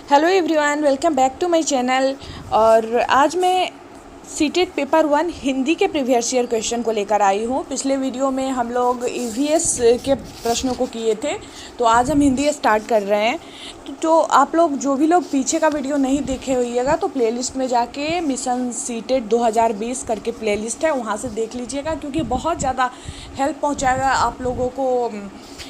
Hello everyone, welcome back to my channel. और आज मैं सीटेट पेपर 1 हिंदी के प्रीवियस ईयर क्वेश्चन को लेकर आई हूँ। पिछले वीडियो में हम लोग ईवीएस के प्रश्नों को किए थे, तो आज हम हिंदी स्टार्ट कर रहे हैं। तो आप लोग जो भी लोग पीछे का वीडियो नहीं देखे होइएगा तो प्लेलिस्ट में जाके मिशन सीटेट 2020 करके प्लेलिस्ट है, वहाँ से देख लीजिएगा, क्योंकि बहुत ज़्यादा हेल्प पहुँचाएगा आप लोगों को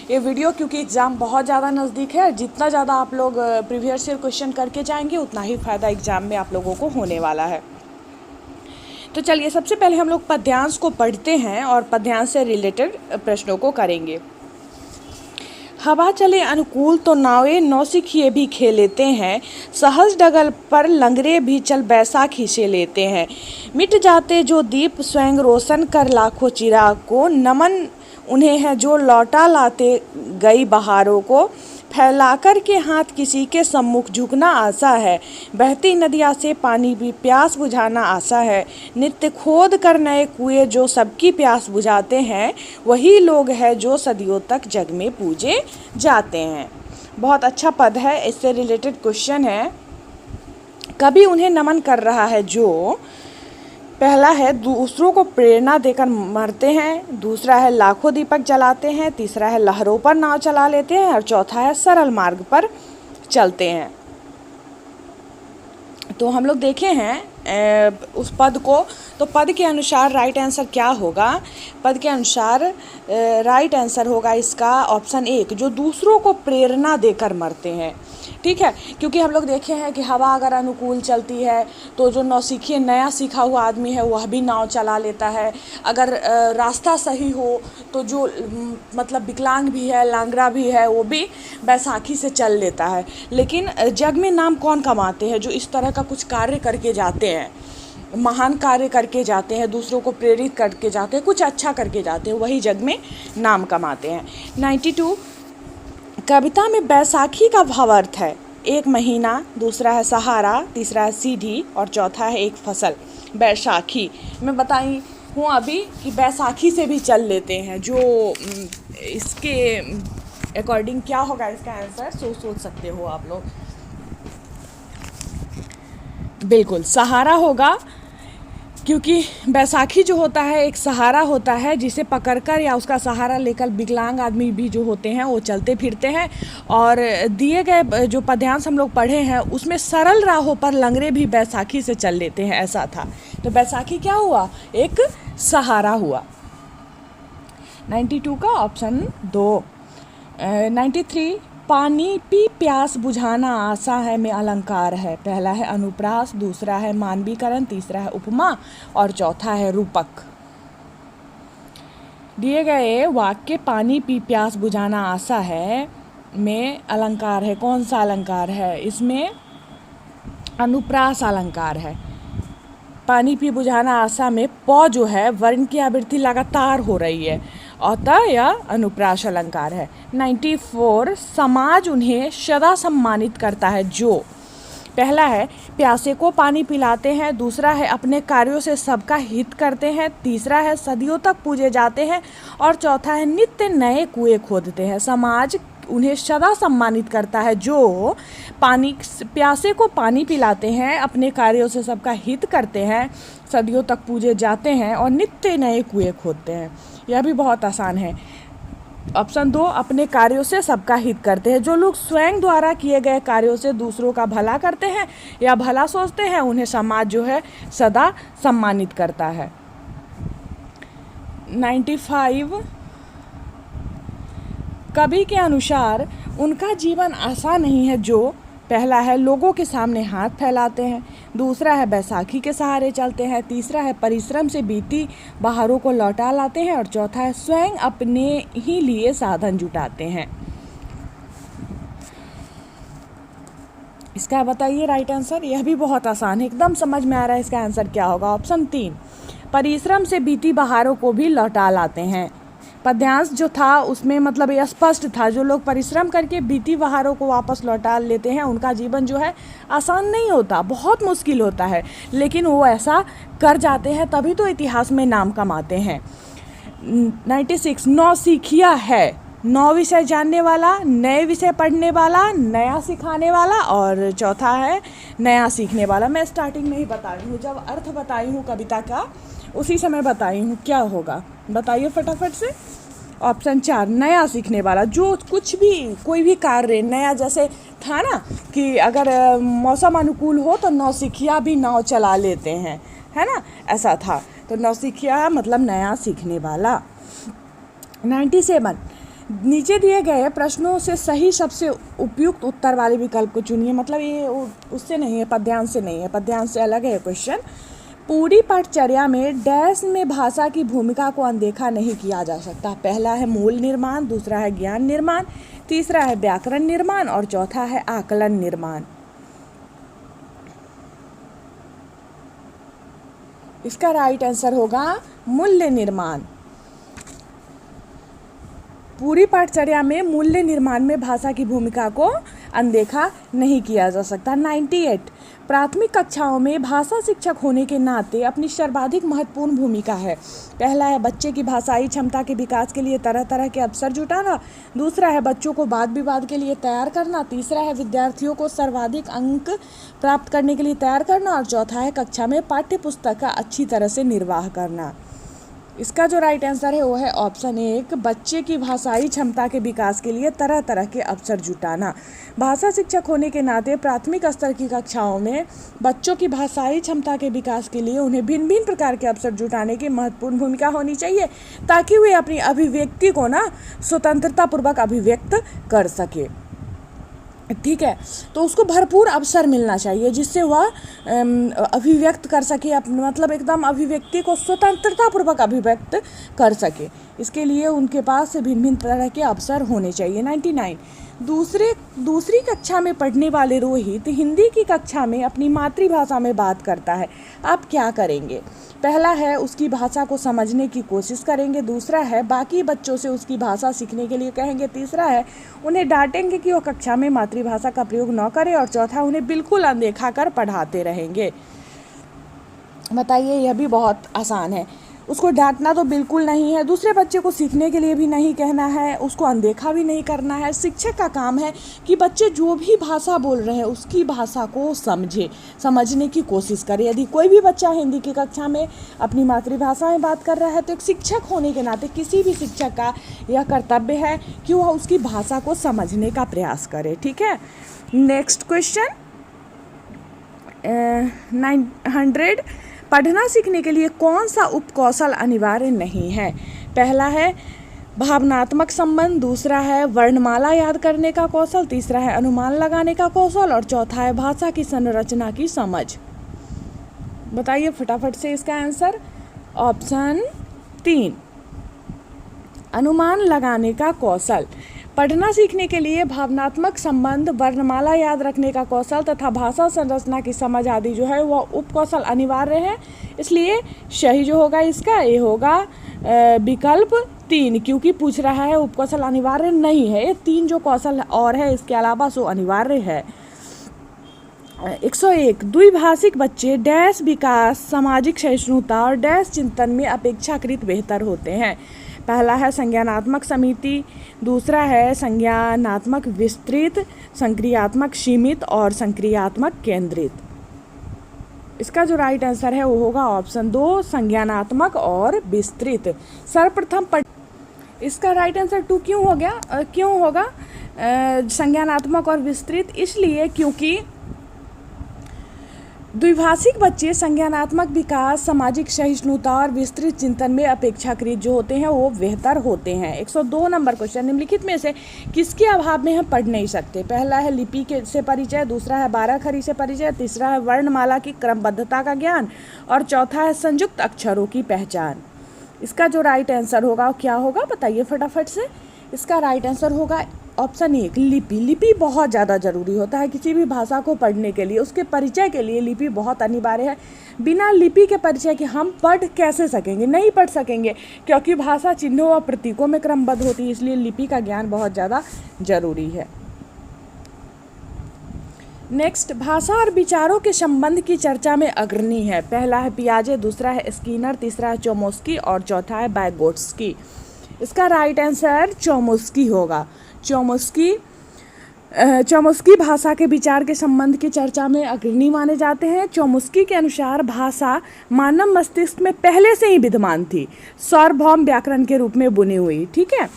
ये वीडियो, क्योंकि एग्ज़ाम बहुत ज़्यादा नज़दीक है। जितना ज़्यादा आप लोग प्रीवियस ईयर क्वेश्चन करके जाएंगे उतना ही फ़ायदा एग्ज़ाम में आप लोगों को होने वाला है। तो चलिए सबसे पहले हम लोग पद्यांश को पढ़ते हैं और पद्यांश से रिलेटेड प्रश्नों को करेंगे। हवा चले अनुकूल तो नावें नौसिखिए भी खेलेते हैं, सहज डगल पर लंगरे भी चल बैसाखी से लेते हैं। मिट जाते जो दीप स्वयं रोशन कर लाखों चिराग को, नमन उन्हें है जो लौटा लाते गई बहारों को। फैलाकर के हाथ किसी के सम्मुख झुकना आशा है, बहती नदिया से पानी भी प्यास बुझाना आशा है। नित्य खोद कर नए कुएं जो सबकी प्यास बुझाते हैं, वही लोग हैं जो सदियों तक जग में पूजे जाते हैं। बहुत अच्छा पद है, इससे रिलेटेड क्वेश्चन है। कभी उन्हें नमन कर रहा है जो, पहला है दूसरों को प्रेरणा देकर मरते हैं, दूसरा है लाखों दीपक जलाते हैं, तीसरा है लहरों पर नाव चला लेते हैं, और चौथा है सरल मार्ग पर चलते हैं। तो हम लोग देखे हैं उस पद को, तो पद के अनुसार राइट आंसर क्या होगा? पद के अनुसार राइट आंसर होगा इसका ऑप्शन 1, जो दूसरों को प्रेरणा देकर मरते हैं। ठीक है, क्योंकि हम लोग देखे हैं कि हवा अगर अनुकूल चलती है तो जो नौसिखिए नया सीखा हुआ आदमी है वह भी नाव चला लेता है। अगर रास्ता सही हो तो जो मतलब विकलांग भी है, लांगरा भी है, वो भी बैसाखी से चल लेता है। लेकिन जग में नाम कौन कमाते हैं? जो इस तरह का कुछ कार्य करके जाते हैं, महान कार्य करके जाते हैं, दूसरों को प्रेरित करके जाते हैं, कुछ अच्छा करके जाते हैं, वही जग में नाम कमाते हैं। 92 कविता में बैसाखी का भावार्थ है, एक महीना, दूसरा है सहारा, तीसरा है सीढ़ी और चौथा है एक फसल। बैसाखी मैं बताई हूँ अभी कि बैसाखी से भी चल लेते हैं। जो इसके अकॉर्डिंग क्या होगा इसका आंसर, सोच सकते हो आप लोग। बिल्कुल सहारा होगा, क्योंकि बैसाखी जो होता है एक सहारा होता है जिसे पकड़कर या उसका सहारा लेकर विकलांग आदमी भी जो होते हैं वो चलते फिरते हैं। और दिए गए जो पद्यांश हम लोग पढ़े हैं उसमें सरल राहों पर लंगरे भी बैसाखी से चल लेते हैं, ऐसा था। तो बैसाखी क्या हुआ? एक सहारा हुआ। 92 का ऑप्शन 2। 93 पानी पी प्यास बुझाना आशा है में अलंकार है, पहला है अनुप्रास, दूसरा है मानवीकरण, तीसरा है उपमा और चौथा है रूपक। दिए गए वाक्य पानी पी प्यास बुझाना आशा है में अलंकार है, कौन सा अलंकार है? इसमें अनुप्रास अलंकार है। पानी पी बुझाना आशा में प जो है वर्ण की आवृत्ति लगातार हो रही है, अतः यह अनुप्रास अलंकार है। 94 समाज उन्हें सदा सम्मानित करता है जो, पहला है प्यासे को पानी पिलाते हैं, दूसरा है अपने कार्यों से सबका हित करते हैं, तीसरा है सदियों तक पूजे जाते हैं और चौथा है नित्य नए कुएं खोदते हैं। समाज उन्हें सदा सम्मानित करता है जो प्यासे को पानी पिलाते हैं, अपने कार्यों से सबका हित करते हैं, सदियों तक पूजे जाते हैं और नित्य नए कुएं खोदते हैं। यह भी बहुत आसान है। ऑप्शन 2 अपने कार्यों से सबका हित करते हैं, जो लोग स्वयं द्वारा किए गए कार्यों से दूसरों का भला करते हैं या भला सोचते हैं उन्हें समाज जो है सदा सम्मानित करता है। 95 कवि के अनुसार उनका जीवन आसान नहीं है जो, पहला है लोगों के सामने हाथ फैलाते हैं, दूसरा है बैसाखी के सहारे चलते हैं, तीसरा है परिश्रम से बीती बहारों को लौटा लाते हैं और चौथा है स्वयं अपने ही लिए साधन जुटाते हैं। इसका बताइए राइट आंसर। यह भी बहुत आसान है, एकदम समझ में आ रहा है इसका आंसर क्या होगा। ऑप्शन 3 परिश्रम से बीती बहारों को भी लौटा लाते हैं। पद्यांश जो था उसमें मतलब यह स्पष्ट था, जो लोग परिश्रम करके बीती बहारों को वापस लौटा लेते हैं उनका जीवन जो है आसान नहीं होता, बहुत मुश्किल होता है, लेकिन वो ऐसा कर जाते हैं तभी तो इतिहास में नाम कमाते हैं। 96 नौसिखिया है 9 विषय जानने वाला, नए विषय पढ़ने वाला, नया सिखाने वाला और चौथा है नया सीखने वाला। मैं स्टार्टिंग में ही बताई हूँ, जब अर्थ बताई हूँ कविता का उसी समय बताई हूँ क्या होगा। बताइए फटाफट से। ऑप्शन 4 नया सीखने वाला, जो कुछ भी कोई भी कार्य नया, जैसे था ना कि अगर मौसम अनुकूल हो तो नौसिखिया भी नाव चला लेते हैं, है ना, ऐसा था। तो नौसिखिया मतलब नया सीखने वाला। 97 नीचे दिए गए प्रश्नों से सही सबसे उपयुक्त उत्तर वाले विकल्प को चुनिए। मतलब ये उससे नहीं है, पद्यांश से नहीं है, पद्यांश से अलग है क्वेश्चन। पूरी पाठचर्या में डैश में भाषा की भूमिका को अनदेखा नहीं किया जा सकता। पहला है मूल निर्माण, दूसरा है ज्ञान निर्माण, तीसरा है व्याकरण निर्माण और चौथा है आकलन निर्माण। इसका राइट आंसर होगा मूल्य निर्माण। पूरी पाठचर्या में मूल्य निर्माण में भाषा की भूमिका को अनदेखा नहीं किया जा सकता। 98 प्राथमिक कक्षाओं में भाषा शिक्षक होने के नाते अपनी सर्वाधिक महत्वपूर्ण भूमिका है। पहला है बच्चे की भाषाई क्षमता के विकास के लिए तरह तरह के अवसर जुटाना, दूसरा है बच्चों को वाद विवाद के लिए तैयार करना, तीसरा है विद्यार्थियों को सर्वाधिक अंक प्राप्त करने के लिए तैयार करना और चौथा है कक्षा में पाठ्य पुस्तक का अच्छी तरह से निर्वाह करना। इसका जो राइट आंसर है वो है ऑप्शन 1 बच्चे की भाषाई क्षमता के विकास के लिए तरह तरह के अवसर जुटाना। भाषा शिक्षक होने के नाते प्राथमिक स्तर की कक्षाओं में बच्चों की भाषाई क्षमता के विकास के लिए उन्हें भिन्न भिन्न प्रकार के अवसर जुटाने की महत्वपूर्ण भूमिका होनी चाहिए, ताकि वे अपनी अभिव्यक्ति को ना स्वतंत्रतापूर्वक अभिव्यक्त कर सके। ठीक है, तो उसको भरपूर अवसर मिलना चाहिए जिससे वह अभिव्यक्त कर सके, मतलब एकदम अभिव्यक्ति को स्वतंत्रतापूर्वक अभिव्यक्त कर सके। इसके लिए उनके पास भिन्न भिन्न तरह के अवसर होने चाहिए। 99 दूसरी कक्षा में पढ़ने वाले रोहित हिंदी की कक्षा में अपनी मातृभाषा में बात करता है, आप क्या करेंगे? पहला है उसकी भाषा को समझने की कोशिश करेंगे, दूसरा है बाकी बच्चों से उसकी भाषा सीखने के लिए कहेंगे, तीसरा है उन्हें डांटेंगे कि वो कक्षा में मातृभाषा का प्रयोग न करें और चौथा उन्हें बिल्कुल अनदेखा कर पढ़ाते रहेंगे। बताइए, यह भी बहुत आसान है। उसको डांटना तो बिल्कुल नहीं है, दूसरे बच्चे को सीखने के लिए भी नहीं कहना है, उसको अनदेखा भी नहीं करना है। शिक्षक का काम है कि बच्चे जो भी भाषा बोल रहे हैं उसकी भाषा को समझने की कोशिश करे। यदि कोई भी बच्चा हिंदी की कक्षा में अपनी मातृभाषा में बात कर रहा है तो एक शिक्षक होने के नाते किसी भी शिक्षक का यह कर्तव्य है कि वह उसकी भाषा को समझने का प्रयास करे। ठीक है, नेक्स्ट क्वेश्चन 900 पढ़ना सीखने के लिए कौन सा उपकौशल अनिवार्य नहीं है? पहला है भावनात्मक संबंध, दूसरा है वर्णमाला याद करने का कौशल, तीसरा है अनुमान लगाने का कौशल और चौथा है भाषा की संरचना की समझ। बताइए फटाफट से इसका आंसर। ऑप्शन 3 अनुमान लगाने का कौशल। पढ़ना सीखने के लिए भावनात्मक संबंध, वर्णमाला याद रखने का कौशल तथा भाषा संरचना की समझ आदि जो है वह उपकौशल अनिवार्य है। इसलिए सही जो होगा इसका ये होगा विकल्प 3, क्योंकि पूछ रहा है उपकौशल अनिवार्य नहीं है। ये 3 जो कौशल और है इसके अलावा सो अनिवार्य है। 101 द्विभाषिक बच्चे डैश विकास, सामाजिक सहिष्णुता और डैश चिंतन में अपेक्षाकृत बेहतर होते हैं। पहला है संज्ञानात्मक समिति, दूसरा है संज्ञानात्मक विस्तृत, संक्रियात्मक सीमित और संक्रियात्मक केंद्रित। इसका जो राइट आंसर है वो होगा ऑप्शन 2 संज्ञानात्मक और विस्तृत। सर्वप्रथम इसका राइट आंसर 2 क्यों हो गया, क्यों होगा संज्ञानात्मक और विस्तृत? इसलिए क्योंकि द्विभाषिक बच्चे संज्ञानात्मक विकास, सामाजिक सहिष्णुता और विस्तृत चिंतन में अपेक्षाकृत जो होते हैं वो बेहतर होते हैं। 102 नंबर क्वेश्चन निम्नलिखित में से किसके अभाव में हम पढ़ नहीं सकते? पहला है लिपि के से परिचय, दूसरा है 12 खड़ी से परिचय, तीसरा है वर्णमाला की क्रमबद्धता का ज्ञान और चौथा है संयुक्त अक्षरों की पहचान। इसका जो राइट आंसर होगा क्या होगा बताइए फटाफट से। इसका राइट आंसर होगा ऑप्शन 1 लिपि। लिपि बहुत ज़्यादा ज़रूरी होता है किसी भी भाषा को पढ़ने के लिए, उसके परिचय के लिए लिपि बहुत अनिवार्य है। बिना लिपि के परिचय के हम पढ़ कैसे सकेंगे? नहीं पढ़ सकेंगे, क्योंकि भाषा चिन्हों और प्रतीकों में क्रमबद्ध होती है, इसलिए लिपि का ज्ञान बहुत ज़्यादा ज़रूरी है। नेक्स्ट, भाषा और विचारों के संबंध की चर्चा में अग्रणी है। पहला है पियाजे, दूसरा है स्किनर, तीसरा है चोमस्की और चौथा है वाइगोत्स्की। इसका राइट आंसर चौमुस्की होगा। चौमुस्की भाषा के विचार के संबंध की चर्चा में अग्रणी माने जाते हैं। चौमुस्की के अनुसार भाषा मानव मस्तिष्क में पहले से ही विद्यमान थी, सार्वभौम व्याकरण के रूप में बुनी हुई। ठीक है।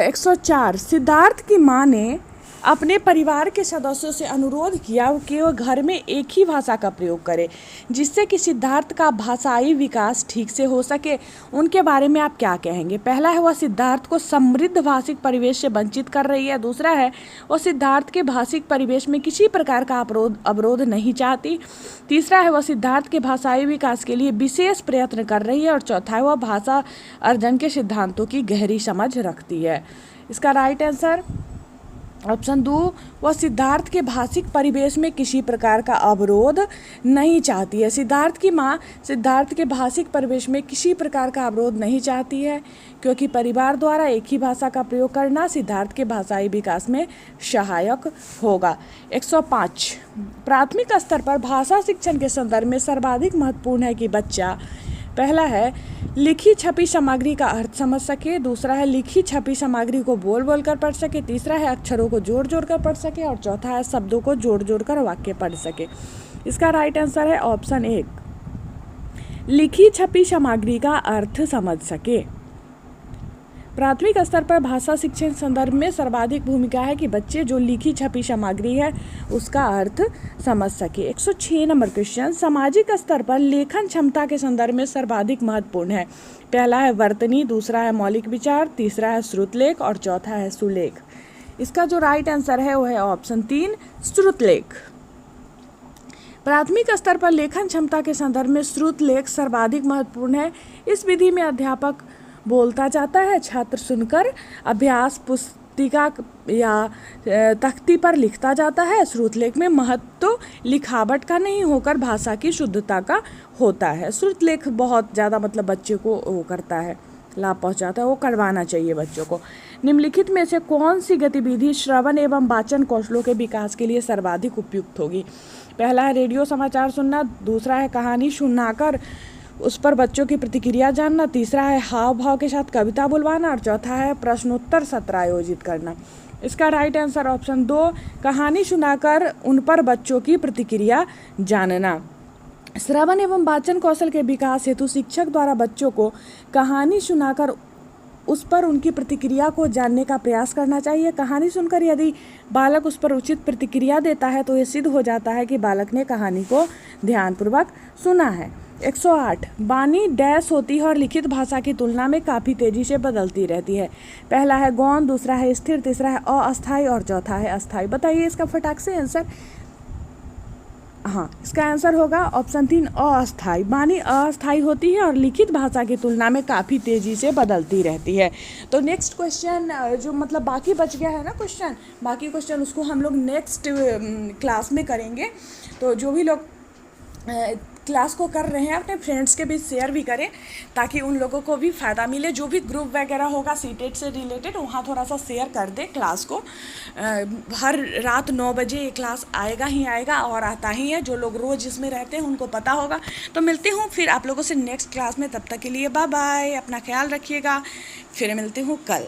104 सिद्धार्थ की माँ ने अपने परिवार के सदस्यों से अनुरोध किया कि वह घर में एक ही भाषा का प्रयोग करें, जिससे कि सिद्धार्थ का भाषाई विकास ठीक से हो सके। उनके बारे में आप क्या कहेंगे? पहला है वह सिद्धार्थ को समृद्ध भाषिक परिवेश से वंचित कर रही है। दूसरा है वह सिद्धार्थ के भाषिक परिवेश में किसी प्रकार का अवरोध नहीं चाहती। तीसरा है वह सिद्धार्थ के भाषाई विकास के लिए विशेष प्रयत्न कर रही है। और चौथा है वह भाषा अर्जन के सिद्धांतों की गहरी समझ रखती है। इसका राइट आंसर ऑप्शन 2, वह सिद्धार्थ के भाषिक परिवेश में किसी प्रकार का अवरोध नहीं चाहती है। सिद्धार्थ की माँ सिद्धार्थ के भाषिक परिवेश में किसी प्रकार का अवरोध नहीं चाहती है, क्योंकि परिवार द्वारा एक ही भाषा का प्रयोग करना सिद्धार्थ के भाषाई विकास में सहायक होगा। 105 प्राथमिक स्तर पर भाषा शिक्षण के संदर्भ में सर्वाधिक महत्वपूर्ण है कि बच्चा पहला है लिखी छपी सामग्री का अर्थ समझ सके। दूसरा है लिखी छपी सामग्री को बोल बोल कर पढ़ सके। तीसरा है अक्षरों को जोड़ जोड़ कर पढ़ सके। और चौथा है शब्दों को जोड़ जोड़ कर वाक्य पढ़ सके। इसका राइट आंसर है ऑप्शन 1, लिखी छपी सामग्री का अर्थ समझ सके। प्राथमिक स्तर पर भाषा शिक्षण संदर्भ में सर्वाधिक भूमिका है कि बच्चे जो लिखी छपी सामग्री है उसका अर्थ समझ सके। 106 नंबर क्वेश्चन, सामाजिक स्तर पर लेखन क्षमता के संदर्भ में सर्वाधिक महत्वपूर्ण है। पहला है वर्तनी, दूसरा है मौलिक विचार, तीसरा है श्रुतलेख और चौथा है सुलेख। इसका जो राइट आंसर है वो है ऑप्शन 3, श्रुतलेख। प्राथमिक स्तर पर लेखन क्षमता के संदर्भ में श्रुतलेख सर्वाधिक महत्वपूर्ण है। इस विधि में अध्यापक बोलता जाता है, छात्र सुनकर अभ्यास पुस्तिका या तख्ती पर लिखता जाता है। श्रुतलेख में महत्व लिखावट का नहीं होकर भाषा की शुद्धता का होता है। श्रुतलेख बहुत ज़्यादा मतलब बच्चे को वो करता है, लाभ पहुंचाता है, वो करवाना चाहिए बच्चों को। निम्नलिखित में से कौन सी गतिविधि श्रवण एवं वाचन कौशलों के विकास के लिए सर्वाधिक उपयुक्त होगी? पहला है रेडियो समाचार सुनना, दूसरा है कहानी सुनाकर उस पर बच्चों की प्रतिक्रिया जानना, तीसरा है हाव भाव के साथ कविता बुलवाना और चौथा है प्रश्नोत्तर सत्र आयोजित करना। इसका राइट आंसर ऑप्शन 2, कहानी सुनाकर उन पर बच्चों की प्रतिक्रिया जानना। श्रवण एवं वाचन कौशल के विकास हेतु शिक्षक द्वारा बच्चों को कहानी सुनाकर उस पर उनकी प्रतिक्रिया को जानने का प्रयास करना चाहिए। कहानी सुनकर यदि बालक उस पर उचित प्रतिक्रिया देता है तो यह सिद्ध हो जाता है कि बालक ने कहानी को ध्यानपूर्वक सुना है। 108 वाणी डैश होती है और लिखित भाषा की तुलना में काफ़ी तेजी से बदलती रहती है। पहला है गौण, दूसरा है स्थिर, तीसरा है अस्थायी और चौथा है अस्थायी। बताइए इसका फटाक से आंसर। हाँ, इसका आंसर होगा ऑप्शन 3, अस्थायी। वाणी अस्थायी होती है और लिखित भाषा की तुलना में काफ़ी तेज़ी से बदलती रहती है। तो नेक्स्ट क्वेश्चन जो मतलब बाकी बच गया है ना क्वेश्चन, बाकी क्वेश्चन उसको हम लोग नेक्स्ट क्लास में करेंगे। तो जो भी लोग क्लास को कर रहे हैं अपने फ्रेंड्स के बीच शेयर भी करें, ताकि उन लोगों को भी फ़ायदा मिले। जो भी ग्रुप वगैरह होगा सीटेट से रिलेटेड, वहाँ थोड़ा सा शेयर कर दे क्लास को। हर रात 9 बजे ये क्लास आएगा ही आएगा और आता ही है। जो लोग रोज़ इसमें रहते हैं उनको पता होगा। तो मिलती हूँ फिर आप लोगों से नेक्स्ट क्लास में। तब तक के लिए बाय बाय, अपना ख्याल रखिएगा। फिर मिलती हूँ कल।